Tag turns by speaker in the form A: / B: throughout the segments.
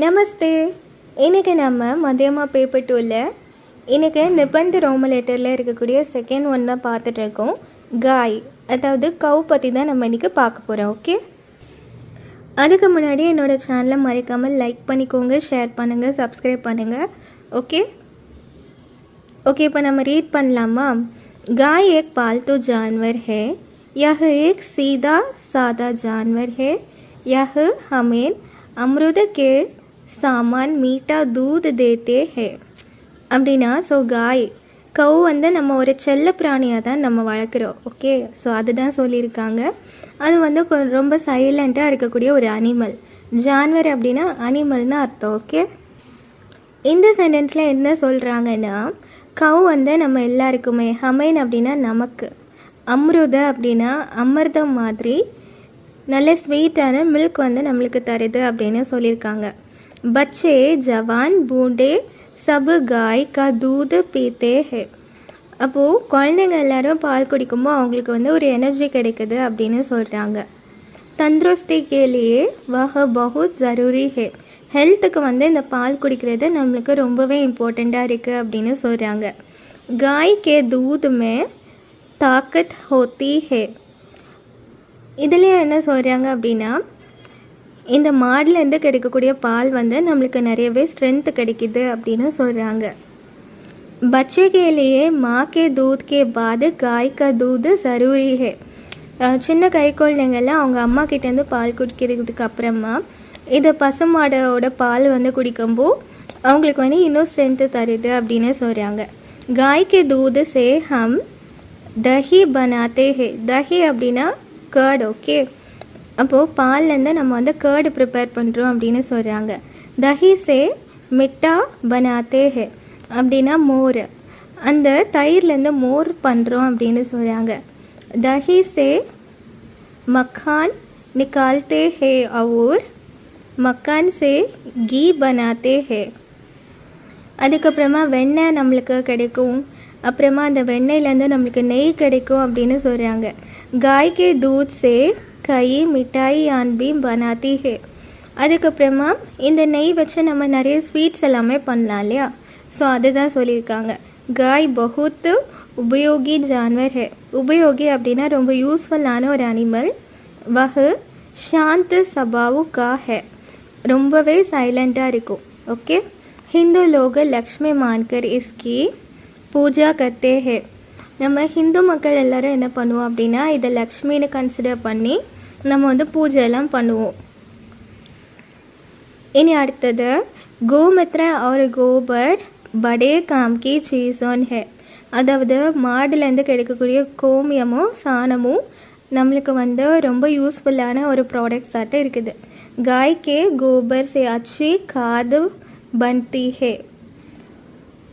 A: நமஸ்தே. இன்றைக்கி நம்ம மதியமாக பேப்பர் 2ல் இன்றைக்கி நிபந்த ரோம லெட்டரில் இருக்கக்கூடிய செகண்ட் ஒன் தான் பார்த்துட்ருக்கோம். காய், அதாவது கவு பற்றி தான் நம்ம இன்றைக்கி பார்க்க போகிறோம். ஓகே, அதுக்கு முன்னாடி என்னோடய சேனலை மறக்காமல் லைக் பண்ணிக்கோங்க, ஷேர் பண்ணுங்கள், சப்ஸ்கிரைப் பண்ணுங்கள். ஓகே ஓகே இப்போ நம்ம ரீட் பண்ணலாமா? गाय एक पालतू जानवर है, यह एक सीधा सादा जानवर है, यह हमें अमृत के सामान मीठा दूध देते हैं. அப்படின்னா காய் கவு நம்ம ஒரு செல்ல பிராணியாக தான் நம்ம வளர்க்குறோம். ஓகே, ஸோ அதுதான் சொல்லியிருக்காங்க. அது ரொம்ப சைலண்ட்டாக இருக்கக்கூடிய ஒரு அனிமல். ஜான்வர் அப்படின்னா அனிமல்னு அர்த்தம். ஓகே, இந்த சென்டென்ஸில் என்ன சொல்கிறாங்கன்னா, கவு நம்ம எல்லாருக்குமே, ஹமைன் அப்படின்னா நமக்கு, அம்ருத அப்படின்னா அமிர்தம் மாதிரி நல்ல ஸ்வீட்டான மில்க் நம்மளுக்கு தருது அப்படின்னு சொல்லியிருக்காங்க. பச்சே ஜவான் பூண்டே சபு காய் கா தூது பீத்தே ஹே. அப்போது குழந்தைங்க எல்லாரும் பால் குடிக்கும்போது அவங்களுக்கு ஒரு எனர்ஜி கிடைக்குது அப்படின்னு சொல்கிறாங்க. தந்துருஸ்தி கேலியே வஹ பஹுத் ஜரூரி ஹே. ஹெல்த்துக்கு இந்த பால் குடிக்கிறது நம்மளுக்கு ரொம்பவே இம்பார்ட்டண்ட்டாக இருக்குது அப்படின்னு சொல்கிறாங்க. காய் கே தூதுமே தாக்கத் ஹோத்தி ஹே. இதுலேயே என்ன சொல்கிறாங்க அப்படின்னா, இந்த மாடுலேருந்து கிடைக்கக்கூடிய பால் நம்மளுக்கு நிறையவே ஸ்ட்ரென்த்து கிடைக்கிது அப்படின்னு சொல்கிறாங்க. பச்சே கேலியே மா கே தூத் கே பாது காய் கா தூது ஜரூரி ஹே. சின்ன கை குழந்தைங்கள்லாம் அவங்க அம்மா கிட்டேருந்து பால் குடிக்கிறதுக்கு அப்புறமா இதை பசுமாடோட பால் குடிக்கும்போது அவங்களுக்கு இன்னும் ஸ்ட்ரென்த்து தருது அப்படின்னு சொல்கிறாங்க. காய் கே தூது சே ஹம் தஹி பனாத்தே ஹே. தஹி அப்படின்னா கேர்டு. ஓகே, அப்போது பால்லேருந்து நம்ம கேர்டு ப்ரிப்பேர் பண்ணுறோம் அப்படின்னு சொல்கிறாங்க. தஹி சே மிட்டா பனாத்தே ஹே அப்படின்னா மோர். அந்த தயிர்லேருந்து மோர் பண்ணுறோம் அப்படின்னு சொல்கிறாங்க. தஹி சே மக்கான் நிக்கால்தே ஹே और மக்கான் சே கீ பனாத்தே ஹே. அதுக்கப்புறமா வெண்ணெய் நம்மளுக்கு கிடைக்கும். அப்புறமா அந்த வெண்ணெயிலேருந்து நம்மளுக்கு நெய் கிடைக்கும் அப்படின்னு சொல்கிறாங்க. गाय के दूध से कई मिठाई भी बनाती है. அதுக்கப்புறமா இந்த நெய் வச்சு நம்ம நிறைய ஸ்வீட்ஸ் எல்லாமே பண்ணலாம் இல்லையா? ஸோ அதுதான் சொல்லியிருக்காங்க. காய் பகுத் உபயோகி ஜான்வர் ஹே. உபயோகி அப்படின்னா ரொம்ப யூஸ்ஃபுல்லான ஒரு அனிமல். வஹ் சாந்த் சபாவு கா ஹே. ரொம்பவே சைலண்ட்டாக இருக்கும். ஓகே, ஹிந்து லோக லக்ஷ்மி மான்கர் இஸ்கி பூஜா கர்த்தே ஹே. நம்ம ஹிந்து மக்கள் எல்லோரும் என்ன பண்ணுவோம் அப்படின்னா, இதை லக்ஷ்மின்னு கன்சிடர் பண்ணி நம்ம பூஜையெல்லாம் பண்ணுவோம். இனி அடுத்தது கோமத்ர और கோபர் படே காம் கி சீஸோன் ஹே. அதாவது மாடுலேருந்து கிடைக்கக்கூடிய கோமியமும் சாணமும் நம்மளுக்கு ரொம்ப யூஸ்ஃபுல்லான ஒரு ப்ராடக்ட்ஸ் ஆட்டம் இருக்குது. காய் கே கோபர் சே அச்சி காது பன்தி ஹே.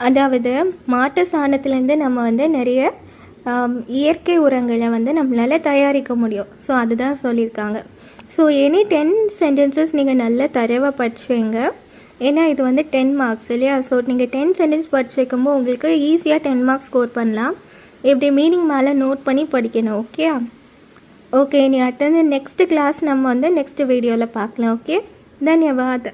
A: அதாவது மாட்டு சாணத்துலேருந்து நம்ம நிறைய இயற்கை உரங்களை நம்மளால் தயாரிக்க முடியும். ஸோ அதுதான் சொல்லியிருக்காங்க. ஸோ எனி 10 சென்டென்சஸ் நீங்கள் நல்லா தரவாக படிச்சு வைங்க. ஏன்னா இது 10 மார்க்ஸ் இல்லையா? ஸோ நீங்கள் 10 சென்டென்ஸ் படிச்சு வைக்கும்போது உங்களுக்கு ஈஸியாக 10 மார்க்ஸ் ஸ்கோர் பண்ணலாம். இப்படி மீனிங் மேலே நோட் பண்ணி படிக்கணும். ஓகே ஓகே, நீ அடுத்தது நெக்ஸ்ட் கிளாஸ் நம்ம நெக்ஸ்ட் வீடியோவில் பார்க்கலாம். ஓகே, தன்யவாத்.